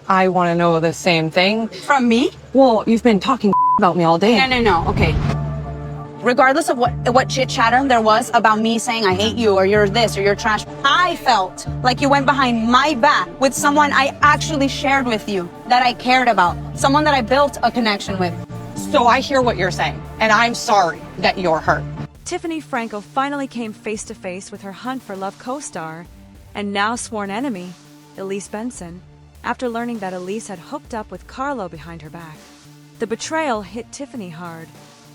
I want to know the same thing. From me? Well, you've been talking about me all day. No. Okay. Regardless of what chit-chatter there was about me saying I hate you or you're this or you're trash, I felt like you went behind my back with someone I actually shared with you, that I cared about, someone that I built a connection with. So I hear what you're saying, and I'm sorry that you're hurt. Tiffany Franco finally came face to face with her Hunt for Love co-star and now sworn enemy, Elise Benson, after learning that Elise had hooked up with Carlo behind her back. The betrayal hit Tiffany hard.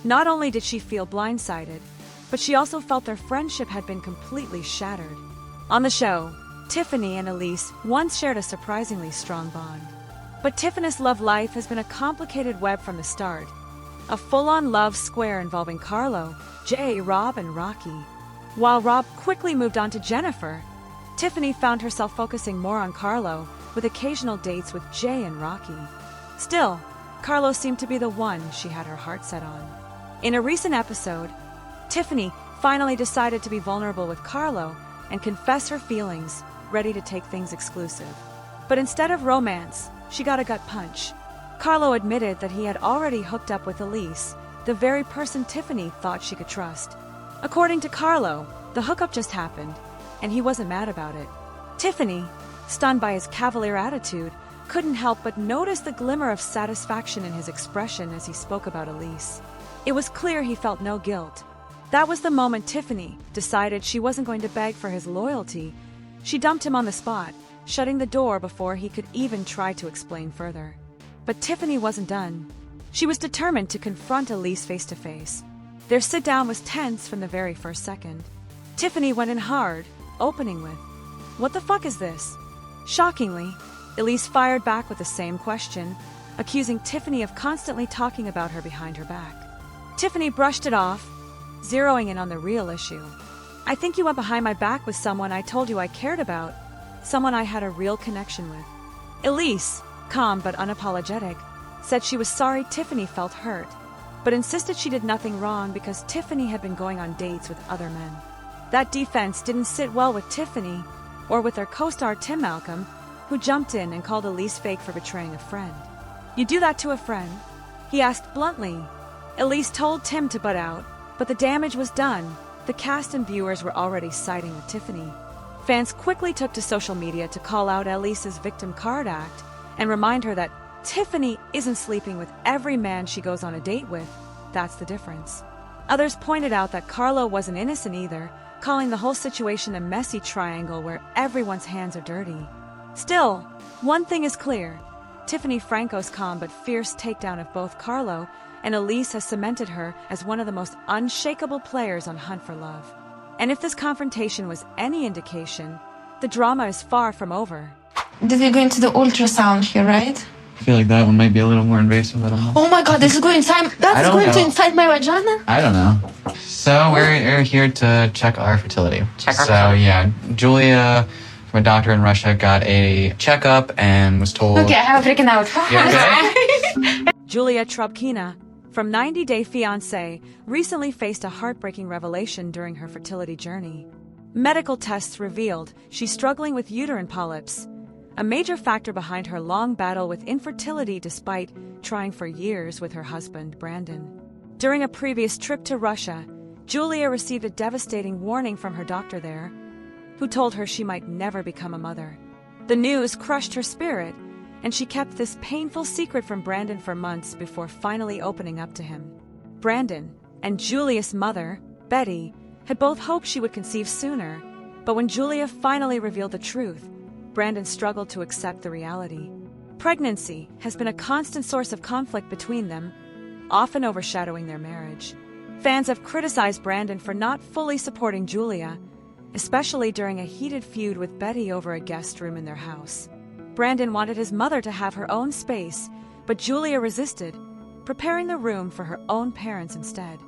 Not only did she feel blindsided, but she also felt their friendship had been completely shattered. On the show, Tiffany and Elise once shared a surprisingly strong bond. But Tiffany's love life has been a complicated web from the start. A full-on love square involving Carlo, Jay, Rob, and Rocky. While Rob quickly moved on to Jennifer, Tiffany found herself focusing more on Carlo, with occasional dates with Jay and Rocky. Still, Carlo seemed to be the one she had her heart set on. In a recent episode, Tiffany finally decided to be vulnerable with Carlo and confess her feelings, ready to take things exclusive. But instead of romance, she got a gut punch. Carlo admitted that he had already hooked up with Elise, the very person Tiffany thought she could trust. According to Carlo, the hookup just happened, and he wasn't mad about it. Tiffany, stunned by his cavalier attitude, couldn't help but notice the glimmer of satisfaction in his expression as he spoke about Elise. It was clear he felt no guilt. That was the moment Tiffany decided she wasn't going to beg for his loyalty. She dumped him on the spot, shutting the door before he could even try to explain further. But Tiffany wasn't done. She was determined to confront Elise face to face. Their sit-down was tense from the very first second. Tiffany went in hard, opening with, "What the fuck is this?" Shockingly, Elise fired back with the same question, accusing Tiffany of constantly talking about her behind her back. Tiffany brushed it off, zeroing in on the real issue. "I think you went behind my back with someone I told you I cared about, someone I had a real connection with." Elise, calm but unapologetic, said she was sorry Tiffany felt hurt, but insisted she did nothing wrong because Tiffany had been going on dates with other men. That defense didn't sit well with Tiffany or with their co-star Tim Malcolm, who jumped in and called Elise fake for betraying a friend. "You do that to a friend?" he asked bluntly. Elise told Tim to butt out, but the damage was done. The cast and viewers were already siding with Tiffany. Fans quickly took to social media to call out Elise's victim card act and remind her that Tiffany isn't sleeping with every man she goes on a date with. That's the difference. Others pointed out that Carlo wasn't innocent either, calling the whole situation a messy triangle where everyone's hands are dirty. Still, one thing is clear. Tiffany Franco's calm but fierce takedown of both Carlo and Elise has cemented her as one of the most unshakable players on Hunt for Love. And if this confrontation was any indication, the drama is far from over. Did we go into the ultrasound here, right? I feel like that one might be a little more invasive. I don't know. Oh my god, this is going inside. That's going to inside my vagina? I don't know. So we're here to check our fertility. Julia from a doctor in Russia got a checkup and was told... Okay, I have a freaking out. You okay? Julia Trubkina, from 90 Day Fiancé, recently faced a heartbreaking revelation during her fertility journey. Medical tests revealed she's struggling with uterine polyps, a major factor behind her long battle with infertility despite trying for years with her husband, Brandon. During a previous trip to Russia, Julia received a devastating warning from her doctor there, who told her she might never become a mother. The news crushed her spirit, and she kept this painful secret from Brandon for months before finally opening up to him. Brandon and Julia's mother, Betty, had both hoped she would conceive sooner, but when Julia finally revealed the truth, Brandon struggled to accept the reality. Pregnancy has been a constant source of conflict between them, often overshadowing their marriage. Fans have criticized Brandon for not fully supporting Julia, especially during a heated feud with Betty over a guest room in their house. Brandon wanted his mother to have her own space, but Julia resisted, preparing the room for her own parents instead.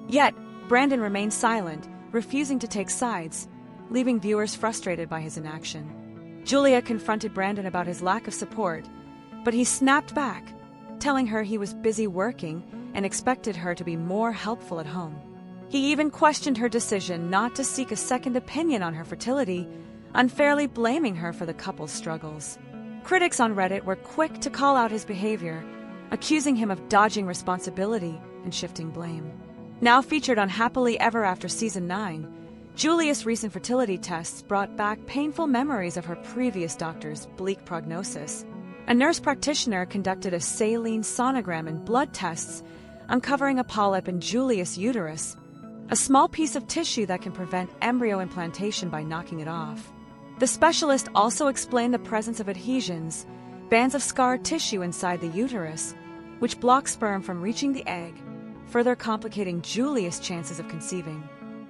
Yet, Brandon remained silent, refusing to take sides, leaving viewers frustrated by his inaction. Julia confronted Brandon about his lack of support, but he snapped back, telling her he was busy working and expected her to be more helpful at home. He even questioned her decision not to seek a second opinion on her fertility, unfairly blaming her for the couple's struggles. Critics on Reddit were quick to call out his behavior, accusing him of dodging responsibility and shifting blame. Now featured on Happily Ever After Season 9, Julia's recent fertility tests brought back painful memories of her previous doctor's bleak prognosis. A nurse practitioner conducted a saline sonogram and blood tests, uncovering a polyp in Julia's uterus, a small piece of tissue that can prevent embryo implantation by knocking it off. The specialist also explained the presence of adhesions, bands of scarred tissue inside the uterus, which block sperm from reaching the egg, further complicating Julia's chances of conceiving.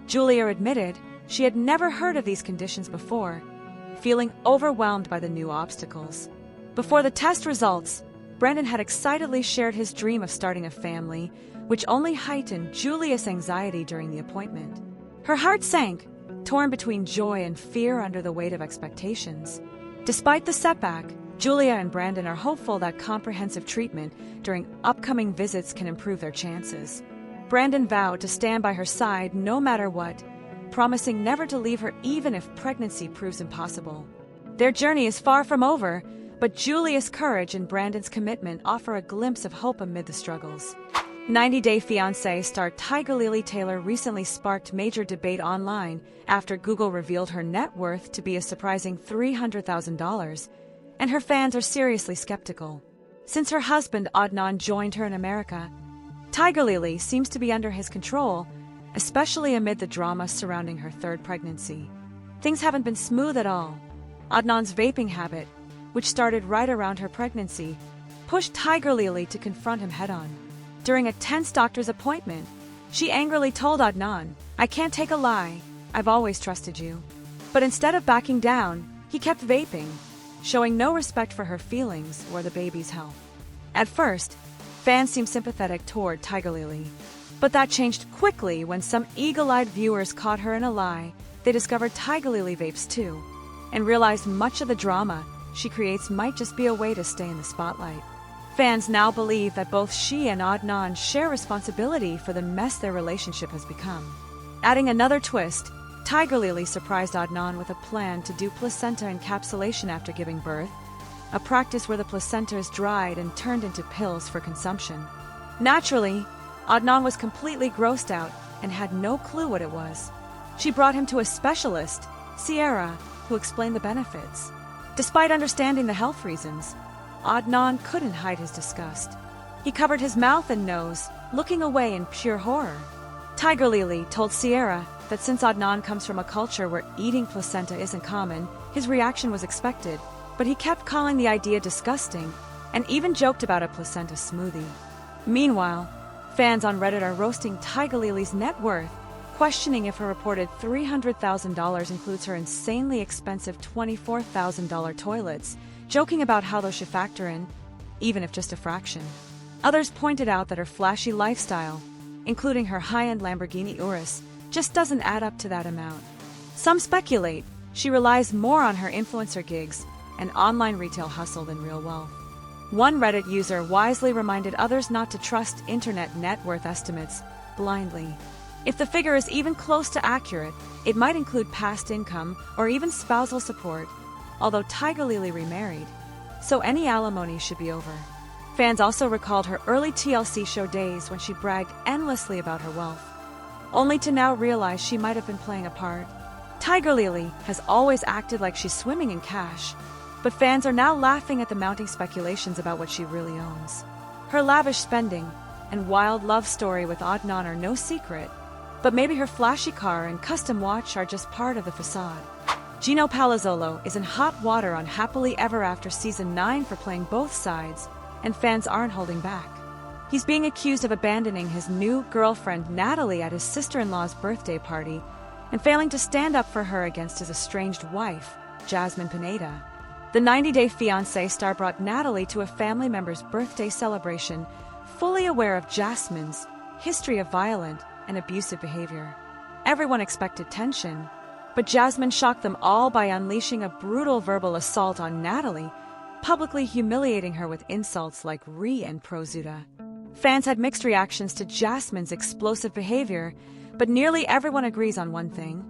Julia admitted she had never heard of these conditions before, feeling overwhelmed by the new obstacles. Before the test results, Brandon had excitedly shared his dream of starting a family, which only heightened Julia's anxiety during the appointment. Her heart sank, torn between joy and fear under the weight of expectations. Despite the setback, Julia and Brandon are hopeful that comprehensive treatment during upcoming visits can improve their chances. Brandon vowed to stand by her side no matter what, promising never to leave her even if pregnancy proves impossible. Their journey is far from over, but Julia's courage and Brandon's commitment offer a glimpse of hope amid the struggles. 90 Day Fiancé star Tiger Lily Taylor recently sparked major debate online after Google revealed her net worth to be a surprising $300,000, and her fans are seriously skeptical. Since her husband Adnan joined her in America, Tiger Lily seems to be under his control, especially amid the drama surrounding her third pregnancy. Things haven't been smooth at all. Adnan's vaping habit, which started right around her pregnancy, pushed Tiger Lily to confront him head-on. During a tense doctor's appointment, she angrily told Adnan, "I can't take a lie, I've always trusted you." But instead of backing down, he kept vaping, showing no respect for her feelings or the baby's health. At first, fans seemed sympathetic toward Tiger Lily, but that changed quickly when some eagle-eyed viewers caught her in a lie. They discovered Tiger Lily vapes too, and realized much of the drama she creates might just be a way to stay in the spotlight. Fans now believe that both she and Adnan share responsibility for the mess their relationship has become. Adding another twist, Tiger Lily surprised Adnan with a plan to do placenta encapsulation after giving birth, a practice where the placenta is dried and turned into pills for consumption. Naturally, Adnan was completely grossed out and had no clue what it was. She brought him to a specialist, Sierra, who explained the benefits. Despite understanding the health reasons, Adnan couldn't hide his disgust. He covered his mouth and nose, looking away in pure horror. Tiger Lily told Sierra that since Adnan comes from a culture where eating placenta isn't common, his reaction was expected, but he kept calling the idea disgusting and even joked about a placenta smoothie. Meanwhile, fans on Reddit are roasting Tiger Lily's net worth, questioning if her reported $300,000 includes her insanely expensive $24,000 toilets, joking about how those should factor in, even if just a fraction. Others pointed out that her flashy lifestyle, including her high-end Lamborghini Urus, just doesn't add up to that amount. Some speculate she relies more on her influencer gigs and online retail hustle than real wealth. One Reddit user wisely reminded others not to trust internet net worth estimates blindly. If the figure is even close to accurate, it might include past income or even spousal support, although Tiger Lily remarried, so any alimony should be over. Fans also recalled her early TLC show days when she bragged endlessly about her wealth, only to now realize she might have been playing a part. Tiger Lily has always acted like she's swimming in cash, but fans are now laughing at the mounting speculations about what she really owns. Her lavish spending and wild love story with Adnan are no secret, but maybe her flashy car and custom watch are just part of the facade. Gino Palazzolo is in hot water on Happily Ever After Season 9 for playing both sides, and fans aren't holding back. He's being accused of abandoning his new girlfriend Natalie at his sister-in-law's birthday party and failing to stand up for her against his estranged wife, Jasmine Pineda. The 90 Day Fiancé star brought Natalie to a family member's birthday celebration, fully aware of Jasmine's history of violent and abusive behavior. Everyone expected tension, but Jasmine shocked them all by unleashing a brutal verbal assault on Natalie, publicly humiliating her with insults like "re" and "prozuda." Fans had mixed reactions to Jasmine's explosive behavior, but nearly everyone agrees on one thing.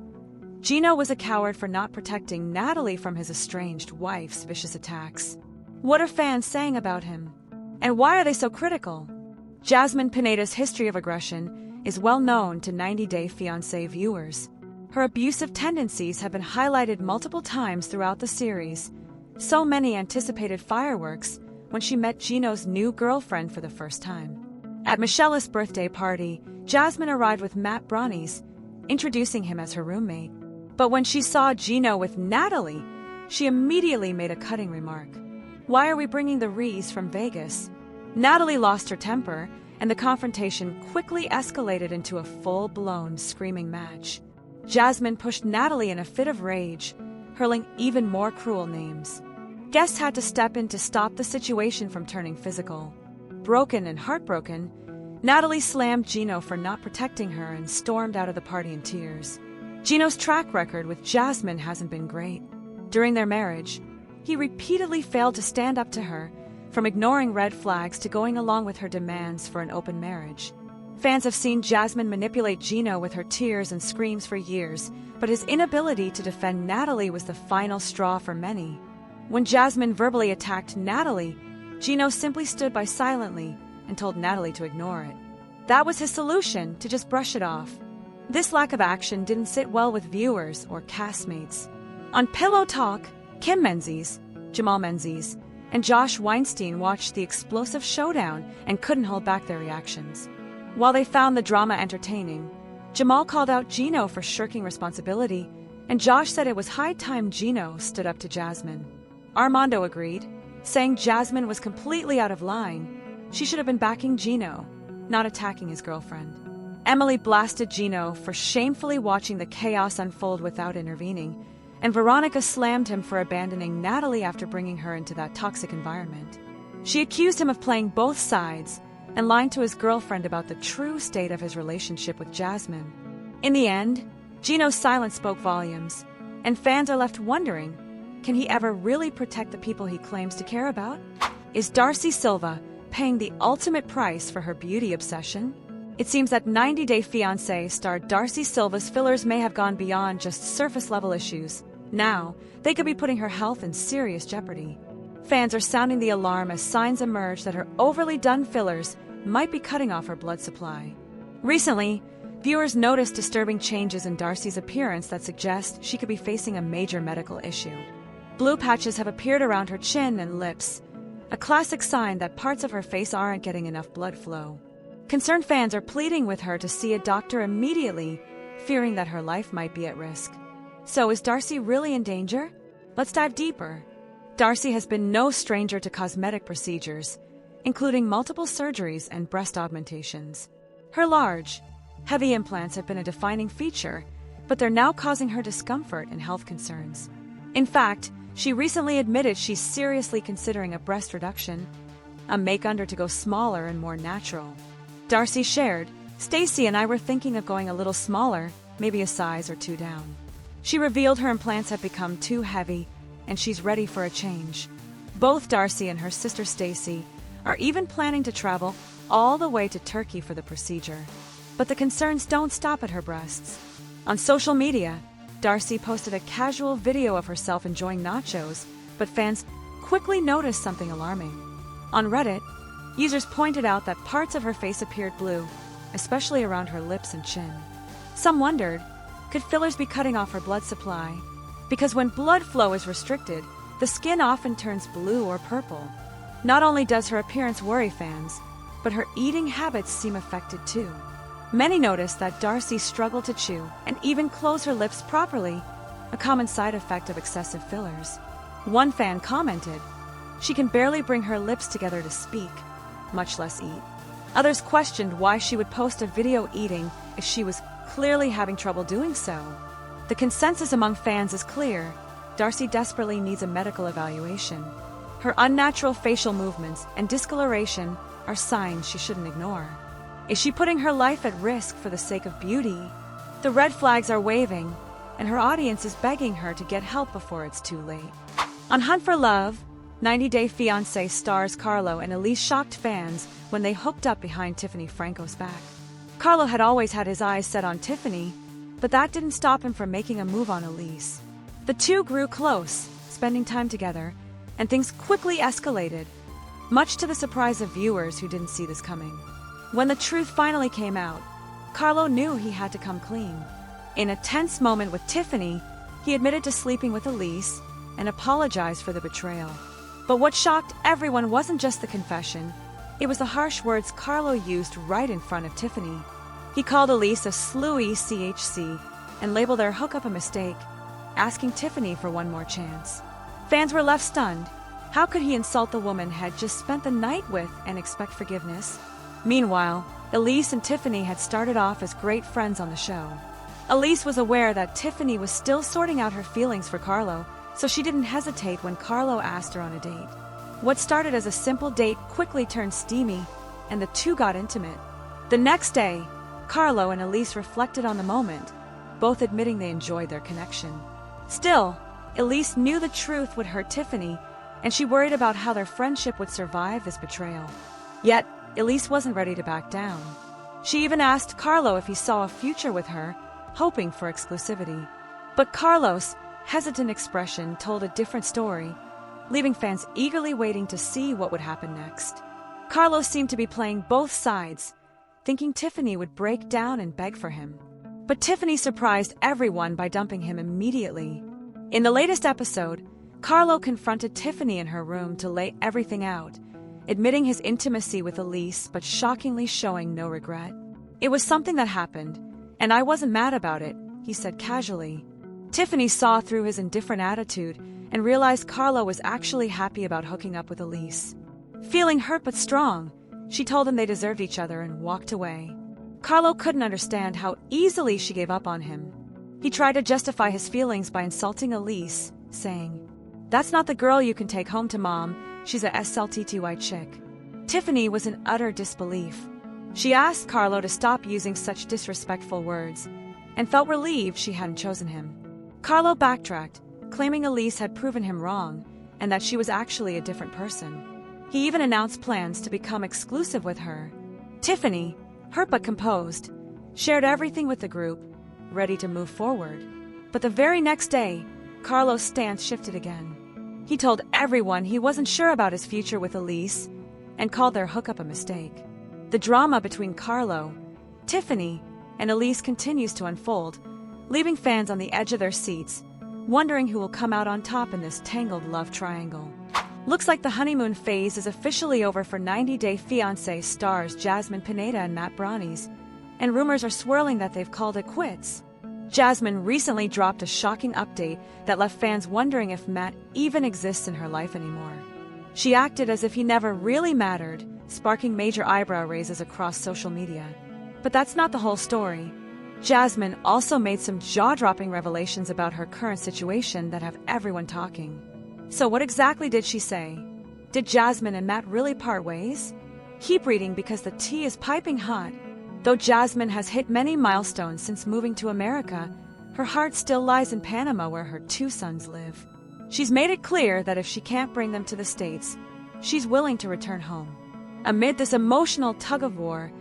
Gino was a coward for not protecting Natalie from his estranged wife's vicious attacks. What are fans saying about him? And why are they so critical? Jasmine Pineda's history of aggression is well known to 90 Day Fiancé viewers. Her abusive tendencies have been highlighted multiple times throughout the series. So many anticipated fireworks when she met Gino's new girlfriend for the first time. At Michelle's birthday party, Jasmine arrived with Matt Brownies, introducing him as her roommate. But when she saw Gino with Natalie, she immediately made a cutting remark. Why are we bringing the Rees from Vegas? Natalie lost her temper, and the confrontation quickly escalated into a full-blown screaming match. Jasmine pushed Natalie in a fit of rage, hurling even more cruel names. Guests had to step in to stop the situation from turning physical. Broken and heartbroken, Natalie slammed Gino for not protecting her and stormed out of the party in tears. Gino's track record with Jasmine hasn't been great. During their marriage, he repeatedly failed to stand up to her, from ignoring red flags to going along with her demands for an open marriage. Fans have seen Jasmine manipulate Gino with her tears and screams for years, but his inability to defend Natalie was the final straw for many. When Jasmine verbally attacked Natalie, Gino simply stood by silently and told Natalie to ignore it. That was his solution, to just brush it off. This lack of action didn't sit well with viewers or castmates. On Pillow Talk, Kim Menzies, Jamal Menzies, and Josh Weinstein watched the explosive showdown and couldn't hold back their reactions. While they found the drama entertaining, Jamal called out Gino for shirking responsibility, and Josh said it was high time Gino stood up to Jasmine. Armando agreed, saying Jasmine was completely out of line. She should have been backing Gino, not attacking his girlfriend. Emily blasted Gino for shamefully watching the chaos unfold without intervening, and Veronica slammed him for abandoning Natalie after bringing her into that toxic environment. She accused him of playing both sides and lying to his girlfriend about the true state of his relationship with Jasmine. In the end, Gino's silence spoke volumes, and fans are left wondering, can he ever really protect the people he claims to care about? Is Darcy Silva paying the ultimate price for her beauty obsession? It seems that 90 Day Fiancé star Darcy Silva's fillers may have gone beyond just surface-level issues. Now, they could be putting her health in serious jeopardy. Fans are sounding the alarm as signs emerge that her overly done fillers might be cutting off her blood supply. Recently, viewers noticed disturbing changes in Darcy's appearance that suggest she could be facing a major medical issue. Blue patches have appeared around her chin and lips, a classic sign that parts of her face aren't getting enough blood flow. Concerned fans are pleading with her to see a doctor immediately, fearing that her life might be at risk. So is Darcy really in danger? Let's dive deeper. Darcy has been no stranger to cosmetic procedures, including multiple surgeries and breast augmentations. Her large, heavy implants have been a defining feature, but they're now causing her discomfort and health concerns. In fact, she recently admitted she's seriously considering a breast reduction, a make-under to go smaller and more natural. Darcy shared, "Stacy and I were thinking of going a little smaller, maybe a size or two down." She revealed her implants have become too heavy, and she's ready for a change. Both Darcy and her sister Stacy are even planning to travel all the way to Turkey for the procedure. But the concerns don't stop at her breasts. On social media, Darcy posted a casual video of herself enjoying nachos, but fans quickly noticed something alarming. On Reddit, users pointed out that parts of her face appeared blue, especially around her lips and chin. Some wondered, could fillers be cutting off her blood supply? Because when blood flow is restricted, the skin often turns blue or purple. Not only does her appearance worry fans, but her eating habits seem affected too. Many noticed that Darcy struggled to chew and even close her lips properly, a common side effect of excessive fillers. One fan commented, "She can barely bring her lips together to speak, much less eat." Others questioned why she would post a video eating if she was clearly having trouble doing so. The consensus among fans is clear. Darcy desperately needs a medical evaluation. Her unnatural facial movements and discoloration are signs she shouldn't ignore. Is she putting her life at risk for the sake of beauty? The red flags are waving, and her audience is begging her to get help before it's too late. On Hunt for Love, 90 Day Fiancé stars Carlo and Elise shocked fans when they hooked up behind Tiffany Franco's back. Carlo had always had his eyes set on Tiffany, but that didn't stop him from making a move on Elise. The two grew close, spending time together, and things quickly escalated, much to the surprise of viewers who didn't see this coming. When the truth finally came out, Carlo knew he had to come clean. In a tense moment with Tiffany, he admitted to sleeping with Elise and apologized for the betrayal. But what shocked everyone wasn't just the confession, it was the harsh words Carlo used right in front of Tiffany. He called Elise a slewy CHC and labeled their hookup a mistake, asking Tiffany for one more chance. Fans were left stunned. How could he insult the woman had just spent the night with and expect forgiveness? Meanwhile, Elise and Tiffany had started off as great friends on the show. Elise was aware that Tiffany was still sorting out her feelings for Carlo, so she didn't hesitate when Carlo asked her on a date. What started as a simple date quickly turned steamy, and the two got intimate. The next day, Carlo and Elise reflected on the moment, both admitting they enjoyed their connection. Still, Elise knew the truth would hurt Tiffany, and she worried about how their friendship would survive this betrayal. Yet, Elise wasn't ready to back down. She even asked Carlo if he saw a future with her, hoping for exclusivity. But Carlo's hesitant expression told a different story, leaving fans eagerly waiting to see what would happen next. Carlo seemed to be playing both sides, thinking Tiffany would break down and beg for him. But Tiffany surprised everyone by dumping him immediately. In the latest episode, Carlo confronted Tiffany in her room to lay everything out, admitting his intimacy with Elise but shockingly showing no regret. "It was something that happened, and I wasn't mad about it," he said casually. Tiffany saw through his indifferent attitude and realized Carlo was actually happy about hooking up with Elise. Feeling hurt but strong, she told him they deserved each other and walked away. Carlo couldn't understand how easily she gave up on him. He tried to justify his feelings by insulting Elise, saying, "That's not the girl you can take home to mom, she's a SLTTY chick." Tiffany was in utter disbelief. She asked Carlo to stop using such disrespectful words, and felt relieved she hadn't chosen him. Carlo backtracked, claiming Elise had proven him wrong, and that she was actually a different person. He even announced plans to become exclusive with her. Tiffany, hurt but composed, shared everything with the group, ready to move forward. But the very next day, Carlo's stance shifted again. He told everyone he wasn't sure about his future with Elise, and called their hookup a mistake. The drama between Carlo, Tiffany, and Elise continues to unfold, leaving fans on the edge of their seats, wondering who will come out on top in this tangled love triangle. Looks like the honeymoon phase is officially over for 90 Day Fiancé stars Jasmine and Matt, and rumors are swirling that they've called it quits. Jasmine recently dropped a shocking update that left fans wondering if Matt even exists in her life anymore. She acted as if he never really mattered, sparking major eyebrow raises across social media. But that's not the whole story. Jasmine also made some jaw-dropping revelations about her current situation that have everyone talking. So what exactly did she say? Did Jasmine and Matt really part ways? Keep reading because the tea is piping hot. Though Jasmine has hit many milestones since moving to America, her heart still lies in Panama where her two sons live. She's made it clear that if she can't bring them to the States, she's willing to return home. Amid this emotional tug-of-war,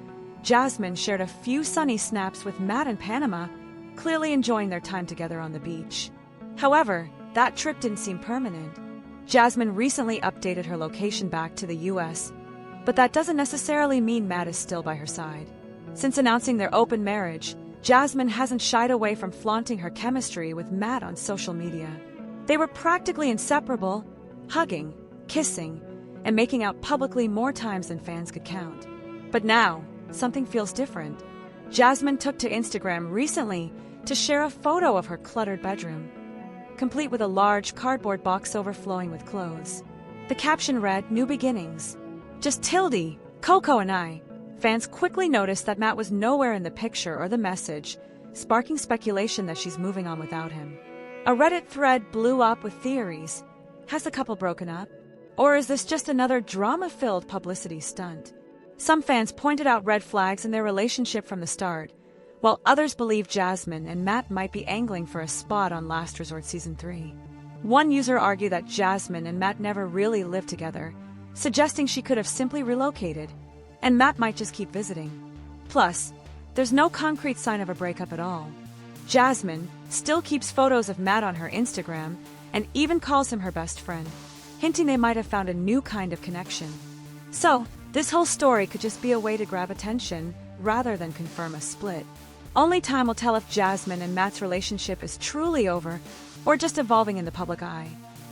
Jasmine shared a few sunny snaps with Matt in Panama, clearly enjoying their time together on the beach. However, that trip didn't seem permanent. Jasmine recently updated her location back to the US, but that doesn't necessarily mean Matt is still by her side. Since announcing their open marriage, Jasmine hasn't shied away from flaunting her chemistry with Matt on social media. They were practically inseparable, hugging, kissing, and making out publicly more times than fans could count. But now, something feels different. Jasmine took to Instagram recently to share a photo of her cluttered bedroom, complete with a large cardboard box overflowing with clothes. The caption read, "New beginnings. Just Tildy, Coco and I." Fans quickly noticed that Matt was nowhere in the picture or the message, sparking speculation that she's moving on without him. A Reddit thread blew up with theories. Has the couple broken up? Or is this just another drama-filled publicity stunt? Some fans pointed out red flags in their relationship from the start, while others believe Jasmine and Matt might be angling for a spot on Last Resort Season 3. One user argued that Jasmine and Matt never really lived together, suggesting she could have simply relocated, and Matt might just keep visiting. Plus, there's no concrete sign of a breakup at all. Jasmine still keeps photos of Matt on her Instagram and even calls him her best friend. hinting they might have found a new kind of connection. So, this whole story could just be a way to grab attention rather than confirm a split. Only time will tell if Jasmine and Matt's relationship is truly over or just evolving in the public eye.